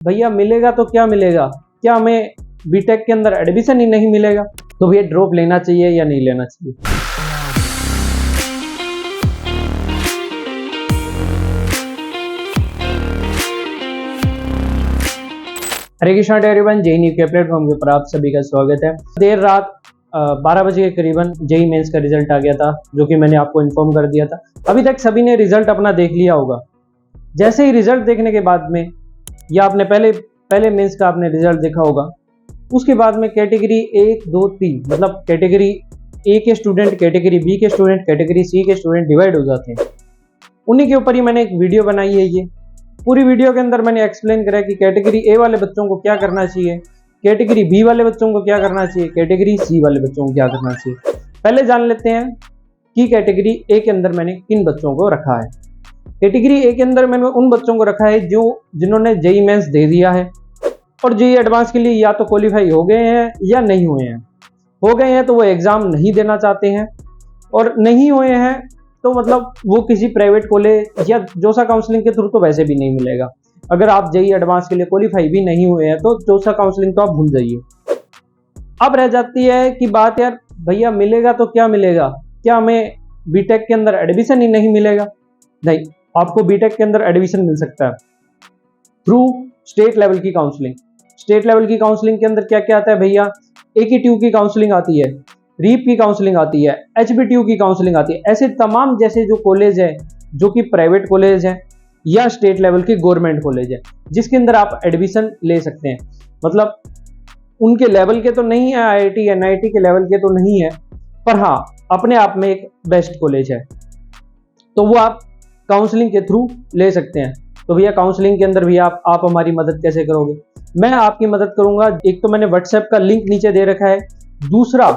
भैया मिलेगा तो क्या मिलेगा, क्या हमें बीटेक के अंदर एडमिशन ही नहीं मिलेगा? तो भैया ड्रॉप लेना चाहिए या नहीं लेना चाहिए? हरे कृष्णा एवरीवन, जेई न्यू के प्लेटफॉर्म के ऊपर आप सभी का स्वागत है। देर रात 12 बजे के करीबन जेई मेंस का रिजल्ट आ गया था, जो कि मैंने आपको इन्फॉर्म कर दिया था। अभी तक सभी ने रिजल्ट अपना देख लिया होगा। जैसे ही रिजल्ट देखने के बाद में, या आपने पहले मेंस का आपने रिजल्ट देखा होगा, उसके बाद में कैटेगरी 1, 2, 3 मतलब कैटेगरी ए के स्टूडेंट, कैटेगरी बी के स्टूडेंट, कैटेगरी सी के स्टूडेंट डिवाइड हो जाते हैं। उन्हीं के ऊपर ही मैंने एक वीडियो बनाई है। ये पूरी वीडियो के अंदर मैंने एक्सप्लेन करा कि कैटेगरी ए वाले बच्चों को क्या करना चाहिए, कैटेगरी बी वाले बच्चों को क्या करना चाहिए, कैटेगरी सी वाले बच्चों को क्या करना चाहिए। पहले जान लेते हैं कि कैटेगरी ए के अंदर मैंने किन बच्चों को रखा है। कैटेगरी ए के अंदर मैंने उन बच्चों को रखा है जिन्होंने जेई मेंस दे दिया है और जेई एडवांस के लिए या तो क्वालिफाई हो गए हैं या नहीं हुए हैं। हो गए हैं तो वो एग्जाम नहीं देना चाहते हैं, और नहीं हुए हैं तो मतलब वो किसी प्राइवेट कॉलेज या जोसा काउंसलिंग के थ्रू तो वैसे भी नहीं मिलेगा। अगर आप जेई एडवांस के लिए क्वालिफाई भी नहीं हुए हैं तो जोसा काउंसलिंग तो आप भूल जाइए। अब रह जाती है कि बात, यार भैया मिलेगा तो क्या मिलेगा, क्या हमें बीटेक के अंदर एडमिशन ही नहीं मिलेगा? नहीं, आपको बीटेक के अंदर एडमिशन मिल सकता है थ्रू स्टेट लेवल की काउंसलिंग। स्टेट लेवल की काउंसलिंग के अंदर क्या क्या आता है भैया? AKTU की काउंसलिंग आती है, रीप की काउंसलिंग आती है, HBTU की काउंसलिंग आती है। ऐसे तमाम जैसे जो कॉलेज है, जो कि प्राइवेट कॉलेज है या स्टेट लेवल के गवर्नमेंट कॉलेज है, जिसके अंदर आप एडमिशन ले सकते हैं। मतलब उनके लेवल के तो नहीं है, IIT NIT के लेवल के तो नहीं है, पर हाँ अपने आप में एक बेस्ट कॉलेज है, तो वो आप काउंसलिंग के थ्रू ले सकते हैं। तो भैया काउंसलिंग के अंदर भी आप हमारी मदद कैसे करोगे? मैं आपकी मदद करूंगा। एक तो मैंने व्हाट्सएप का लिंक नीचे दे रखा है, दूसरा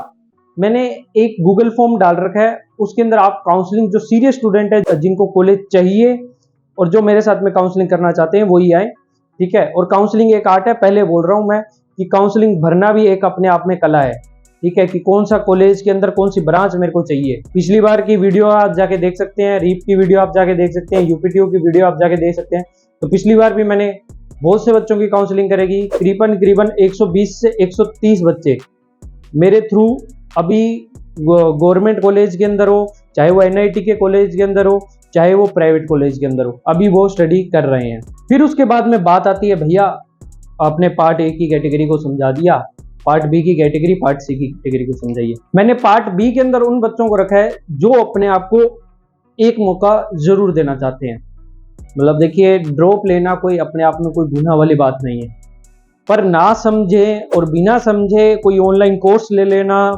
मैंने एक गूगल फॉर्म डाल रखा है, उसके अंदर आप काउंसलिंग जो सीरियस स्टूडेंट है, जिनको कॉलेज चाहिए और जो मेरे साथ में काउंसलिंग करना चाहते हैं, वही आए, ठीक है। और काउंसलिंग एक आर्ट है, पहले बोल रहा हूं मैं कि काउंसलिंग भरना भी एक अपने आप में कला है, ठीक है, कि कौन सा कॉलेज के अंदर कौन सी ब्रांच मेरे को चाहिए। पिछली बार की वीडियो आप जाके देख सकते हैं, रीप की वीडियो आप जाके देख सकते हैं, UPTU की वीडियो आप जाके देख सकते हैं। तो पिछली बार भी मैंने बहुत से बच्चों की काउंसलिंग करेगी, करीबन 120 से 130 बच्चे मेरे थ्रू अभी गवर्नमेंट कॉलेज के अंदर हो, चाहे वो NIT के कॉलेज के अंदर हो, चाहे वो प्राइवेट कॉलेज के अंदर हो, अभी वो स्टडी कर रहे हैं। फिर उसके बाद में बात आती है, भैया आपने पार्ट A की कैटेगरी को समझा दिया, पार्ट B की कैटेगरी, पार्ट C की कैटेगरी को समझाइए। मैंने पार्ट B के अंदर उन बच्चों को रखा है जो अपने आप को एक मौका जरूर देना चाहते हैं। मतलब देखिए, ड्रॉप लेना कोई अपने आप में कोई गुनाह वाली बात नहीं है, पर ना समझे और बिना समझे कोई ऑनलाइन कोर्स ले लेना,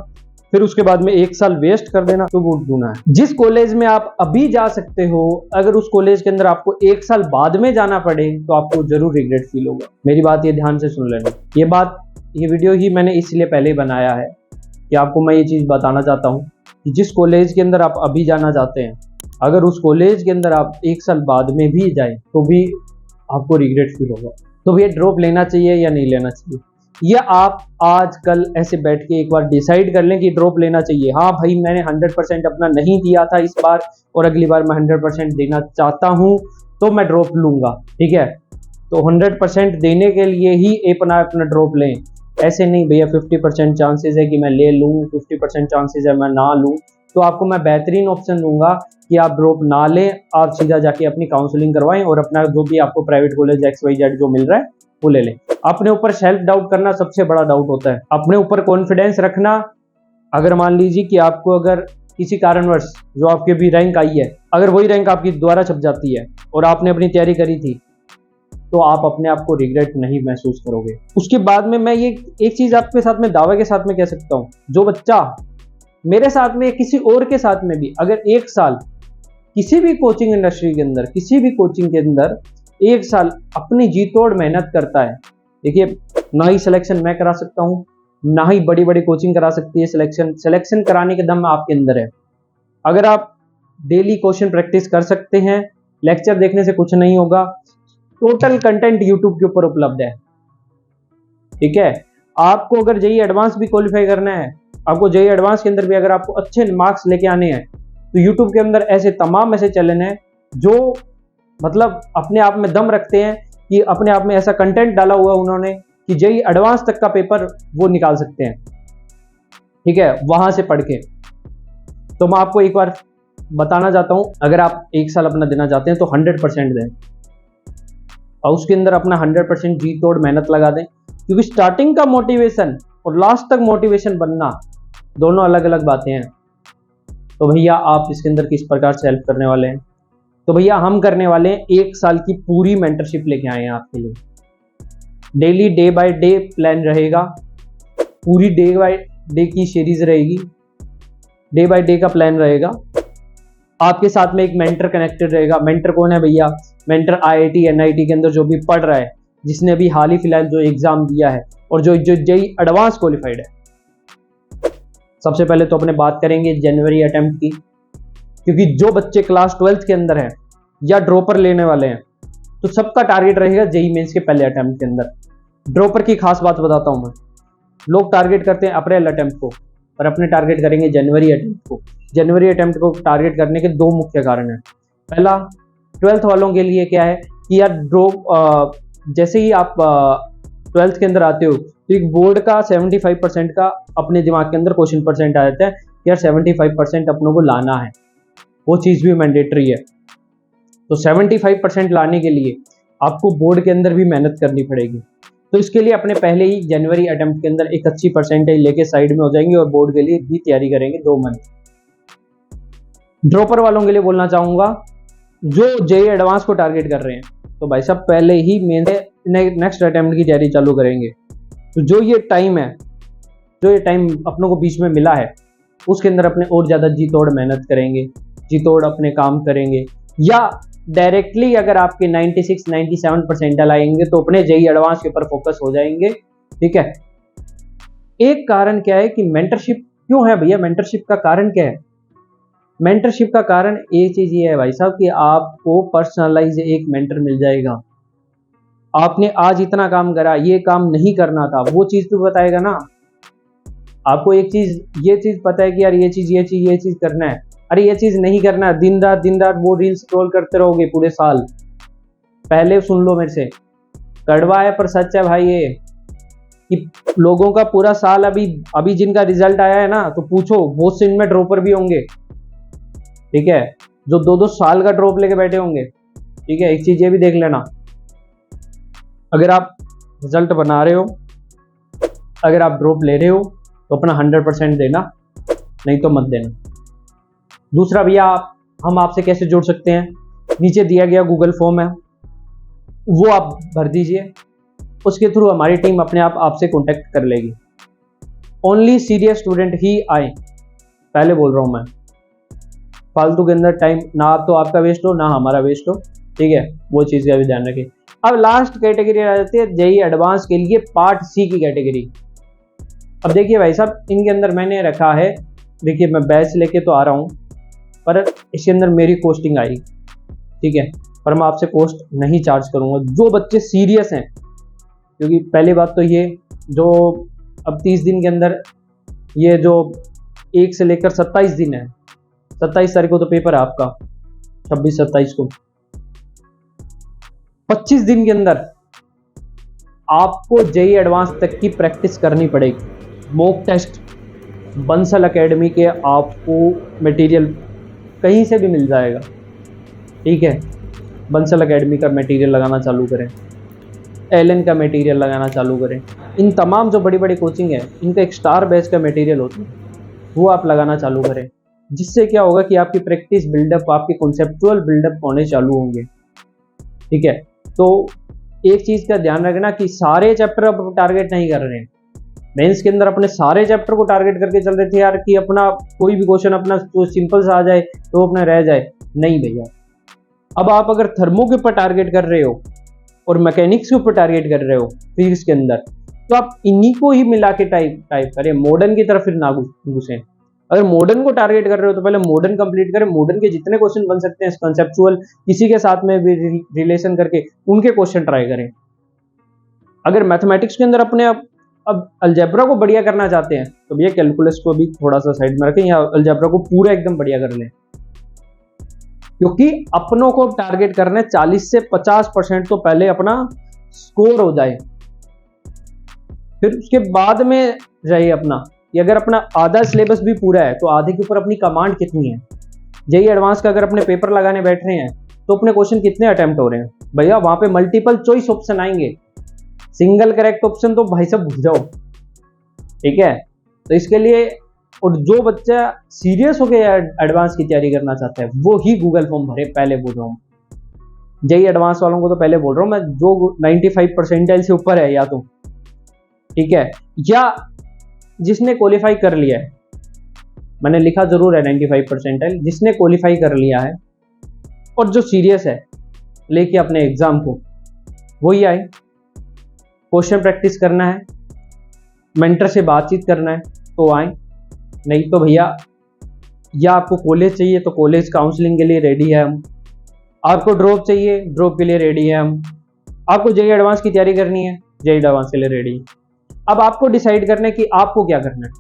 फिर उसके बाद में 1 साल वेस्ट कर देना, तो वो गुनाह है। जिस कॉलेज में आप अभी जा सकते हो, अगर उस कॉलेज के अंदर आपको 1 साल बाद में जाना पड़े तो आपको जरूर रिग्रेट फील होगा। मेरी बात ये ध्यान से सुन लेना। ये वीडियो ही मैंने इसलिए पहले बनाया है कि आपको मैं ये चीज बताना चाहता हूँ कि जिस कॉलेज के अंदर आप अभी जाना चाहते हैं, अगर उस कॉलेज के अंदर आप 1 साल बाद में भी जाए तो भी आपको रिग्रेट फील होगा। तो भैया ड्रॉप लेना चाहिए या नहीं लेना चाहिए, या आप आज कल ऐसे बैठ के एक बार डिसाइड कर लें कि ड्रॉप लेना चाहिए। हाँ भाई, मैंने 100% अपना नहीं दिया था इस बार, और अगली बार मैं 100% देना चाहता हूँ, तो मैं ड्रॉप लूंगा, ठीक है। तो 100% देने के लिए ही अपना ड्रॉप लें। ऐसे नहीं भैया 50% चांसेस है कि मैं ले लूँ, 50% चांसेस है मैं ना लूँ। तो आपको मैं बेहतरीन ऑप्शन दूंगा कि आप ड्रॉप ना लें, आप सीधा जाके अपनी काउंसलिंग करवाएं और अपना जो भी आपको प्राइवेट कॉलेज XYZ जो मिल रहा है वो ले लें। अपने ऊपर सेल्फ डाउट करना सबसे बड़ा डाउट होता है, अपने ऊपर कॉन्फिडेंस रखना। अगर मान लीजिए कि आपको अगर किसी कारणवश जो आपकी अभी रैंक आई है, अगर वही रैंक आपकी दोबारा छप जाती है और आपने अपनी तैयारी करी थी, तो आप अपने आप को रिग्रेट नहीं महसूस करोगे। उसके बाद में मैं ये एक चीज आपके साथ में दावे के साथ में कह सकता हूँ, जो बच्चा मेरे साथ में किसी और के साथ में भी अगर 1 साल किसी भी कोचिंग इंडस्ट्री के अंदर, किसी भी कोचिंग के अंदर 1 साल अपनी जी तोड़ मेहनत करता है, देखिए ना ही सिलेक्शन मैं करा सकता हूँ, ना ही बड़ी बड़ी कोचिंग करा सकती है सिलेक्शन कराने के दम आपके अंदर है। अगर आप डेली क्वेश्चन प्रैक्टिस कर सकते हैं, लेक्चर देखने से कुछ नहीं होगा, टोटल कंटेंट यूट्यूब के ऊपर उपलब्ध है, ठीक है। आपको अगर जेई एडवांस भी क्वालिफाई करना है, आपको जेई एडवांस के अंदर भी अगर आपको अच्छे मार्क्स लेके आने हैं, तो YouTube के अंदर ऐसे तमाम ऐसे चैनल हैं जो मतलब अपने आप में दम रखते हैं कि अपने आप में ऐसा कंटेंट डाला हुआ उन्होंने कि जेई एडवांस तक का पेपर वो निकाल सकते हैं, ठीक है, वहां से पढ़ के। तो मैं आपको एक बार बताना चाहता हूं, अगर आप एक साल अपना देना चाहते हैं तो 100% दें और उसके अंदर अपना 100% जी तोड़ मेहनत लगा दें, क्योंकि स्टार्टिंग का मोटिवेशन और लास्ट तक मोटिवेशन बनना दोनों अलग अलग बातें हैं। तो भैया आप इसके अंदर किस प्रकार से हेल्प करने वाले हैं? तो भैया हम करने वाले हैं 1 साल की पूरी मेंटरशिप लेके आए हैं आपके लिए। Daily day by day plan रहेगा, पूरी डे बाय डे की सीरीज रहेगी, डे बाय डे का प्लान रहेगा। आपके साथ में एक मेंटर कनेक्टेड रहेगा। मेंटर कौन है भैया? मेंटर आईआईटी एनआईटी के अंदर जो भी पढ़ रहा है, जिसने अभी हाल ही फिलहाल जो एग्जाम दिया है और जो जेई एडवांस क्वालिफाइड है। सबसे पहले तो अपने बात करेंगे जनवरी अटेम्प्ट की, क्योंकि जो बच्चे क्लास 12th के अंदर हैं या ड्रॉपर लेने वाले हैं तो सबका टारगेट रहेगा जेई मेंस के पहले अटेम्प्ट के अंदर। ड्रॉपर की खास बात बताता हूं मैं, लोग टारगेट करते हैं अप्रैल अटेम्प्ट को, और अपने टारगेट करेंगे जनवरी अटेम्प्ट को। जनवरी अटेम्प्ट को टारगेट करने के 2 मुख्य कारण हैं। पहला, 12th वालों के लिए क्या है कि यार ड्रॉप जैसे ही आप 12th के अंदर आते हो तो एक बोर्ड का 75% का अपने दिमाग के अंदर क्वेश्चन परसेंट आ जाता है कि यार 75% अपनों को लाना है, वो चीज़ भी मैंडेटरी है। तो 75% लाने के लिए आपको बोर्ड के अंदर भी मेहनत करनी पड़ेगी। तो इसके लिए अपने पहले ही जनवरी अटेम्प्ट के अंदर एक अच्छी परसेंटेज लेके साइड में हो जाएंगे और बोर्ड के लिए भी तैयारी करेंगे 2 मंथ। ड्रॉपर वालों के लिए बोलना चाहूंगा, जो जेई एडवांस को टारगेट कर रहे हैं, तो भाई साहब पहले ही नेक्स्ट अटेम्प्ट की तैयारी चालू करेंगे। तो जो ये टाइम अपनों को बीच में मिला है, उसके अंदर अपने और ज़्यादा जी तोड़ मेहनत करेंगे, जी तोड़ अपने काम करेंगे। या डायरेक्टली अगर आपके 96-97 परसेंटाइल आएंगे तो अपने जेई एडवांस के ऊपर फोकस हो जाएंगे, ठीक है। एक कारण क्या है कि मेंटरशिप क्यों है भैया? मेंटरशिप का कारण क्या है? मेंटरशिप का कारण एक चीज ये है भाई साहब कि आपको पर्सनलाइज एक मेंटर मिल जाएगा। आपने आज इतना काम करा, ये काम नहीं करना था, वो चीज तो बताएगा ना आपको। एक चीज ये चीज पता है कि यार ये चीज करना है, अरे ये चीज नहीं करना है, दिन रात वो रील स्क्रॉल करते रहोगे पूरे साल। पहले सुन लो मेरे से, कड़वा है पर सच है भाई ये, कि लोगों का पूरा साल अभी जिनका रिजल्ट आया है ना, तो पूछो बहुत से इनमें ड्रॉपर भी होंगे, ठीक है, जो 2-2 साल का ड्रॉप लेके बैठे होंगे, ठीक है। एक चीज ये भी देख लेना, अगर आप रिजल्ट बना रहे हो, अगर आप ड्रॉप ले रहे हो तो अपना 100% देना, नहीं तो मत देना। दूसरा भैया, हम आपसे कैसे जुड़ सकते हैं? नीचे दिया गया गूगल फॉर्म है, वो आप भर दीजिए, उसके थ्रू हमारी टीम अपने आप आपसे कांटेक्ट कर लेगी। ओनली सीरियस स्टूडेंट ही आए, पहले बोल रहा हूं मैं। फालतू के अंदर टाइम ना तो आपका वेस्ट हो ना हमारा वेस्ट हो, ठीक है, वो चीज़ का भी ध्यान रखें। अब लास्ट कैटेगरी आ जाती है जेई एडवांस के लिए पार्ट सी की कैटेगरी। अब देखिए भाई साहब, इनके अंदर मैंने रखा है, देखिए मैं बैच लेके तो आ रहा हूँ, पर इसके अंदर मेरी कॉस्टिंग आएगी, ठीक है, पर मैं आपसे कॉस्ट नहीं चार्ज करूँगा। जो बच्चे सीरियस हैं, क्योंकि पहली बात तो ये, जो अब 30 दिन के अंदर ये जो 1 से लेकर 27 दिन है, 27 तारीख को तो पेपर है आपका, 26-27 को, 25 दिन के अंदर आपको जेई एडवांस तक की प्रैक्टिस करनी पड़ेगी। मॉक टेस्ट बंसल एकेडमी के आपको मटेरियल कहीं से भी मिल जाएगा, ठीक है। बंसल एकेडमी का मटेरियल लगाना चालू करें, एलन का मटेरियल लगाना चालू करें। इन तमाम जो बड़ी बड़ी कोचिंग है, इनका एक स्टार बैच का मटेरियल होता है, वो आप लगाना चालू करें। जिससे क्या होगा कि आपकी प्रैक्टिस बिल्डअप, आपके कॉन्सेप्चुअल बिल्डअप होने चालू होंगे, ठीक है। तो एक चीज़ का ध्यान रखना कि सारे चैप्टर अब टारगेट नहीं कर रहे हैं। मेंस के अंदर अपने सारे चैप्टर को टारगेट करके चल रहे थे यार, कि अपना कोई भी क्वेश्चन अपना तो सिंपल सा आ जाए तो अपना रह जाए, नहीं भैया। अब आप अगर थर्मो के ऊपर टारगेट कर रहे हो और मैकेनिक्स के ऊपर टारगेट कर रहे हो फिजिक्स के अंदर, तो आप इन्हीं को ही मिला के टाइप करें, मॉडर्न की तरफ फिर ना घुसें। अगर मॉडर्न को टारगेट कर रहे हो तो पहले मॉडर्न कंप्लीट करें, मॉडर्न के जितने क्वेश्चन बन सकते हैं कंसेप्चुअल, किसी के साथ में भी रिलेशन करके उनके क्वेश्चन ट्राई करें। अगर मैथमेटिक्स के अंदर अपने अब अलजेब्रा को बढ़िया करना चाहते हैं तो भैया कैलकुलस को भी थोड़ा सा साइड में रखें, या अलजेब्रा को पूरा एकदम बढ़िया कर लें। क्योंकि अपनों को टारगेट करना है 40 से 50% तो पहले अपना स्कोर हो जाए, फिर उसके बाद में जाइए अपना। ये अगर अपना आधा सिलेबस भी पूरा है तो आधे के ऊपर अपनी कमांड कितनी है। जेईई एडवांस का अगर अपने पेपर लगाने बैठ रहे हैं तो अपने क्वेश्चन कितने अटेम्प्ट हो रहे हैं भैया, वहां पे मल्टीपल चॉइस ऑप्शन आएंगे, सिंगल करेक्ट ऑप्शन तो भाई साहब भूल जाओ, ठीक है। तो इसके लिए, और जो बच्चा सीरियस होकर एडवांस की तैयारी करना चाहता है वो ही गूगल फॉर्म भरे, पहले बोल रहा हूँ। जेईई एडवांस वालों को तो पहले बोल रहा हूँ मैं, जो 95 परसेंटाइल से ऊपर है या तो, ठीक है, या जिसने क्वालिफाई कर लिया है, मैंने लिखा जरूर है 95 परसेंटाइल, जिसने क्वालिफाई कर लिया है और जो सीरियस है लेके अपने एग्जाम को, वही आए। क्वेश्चन प्रैक्टिस करना है, मेंटर से बातचीत करना है तो आए, नहीं तो भैया, या आपको कॉलेज चाहिए तो कॉलेज काउंसलिंग के लिए रेडी है हम, आपको ड्रॉप चाहिए ड्रॉप के लिए रेडी है हम, आपको जेईई एडवांस की तैयारी करनी है जेईई एडवांस के लिए रेडी है। अब आपको डिसाइड करना है कि आपको क्या करना है।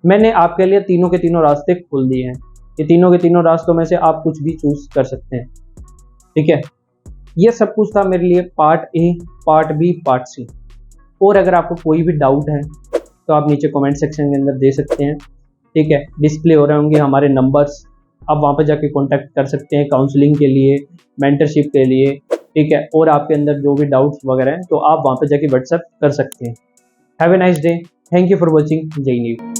मैंने आपके लिए तीनों के तीनों रास्ते खोल दिए हैं, ये तीनों के तीनों रास्तों में से आप कुछ भी चूज कर सकते हैं, ठीक है। ये सब कुछ था मेरे लिए part A, part B, part C. और अगर आपको कोई भी डाउट है तो आप नीचे कमेंट सेक्शन के अंदर दे सकते हैं, ठीक है। डिस्प्ले हो रहे होंगे हमारे नंबर्स, आप वहाँ पे जाके कांटेक्ट कर सकते हैं काउंसलिंग के लिए, मेंटरशिप के लिए, ठीक है। और आपके अंदर जो भी डाउट्स वगैरह हैं तो आप वहाँ पे जाके व्हाट्सएप कर सकते हैं। Have a nice day, thank you for watching JEE news.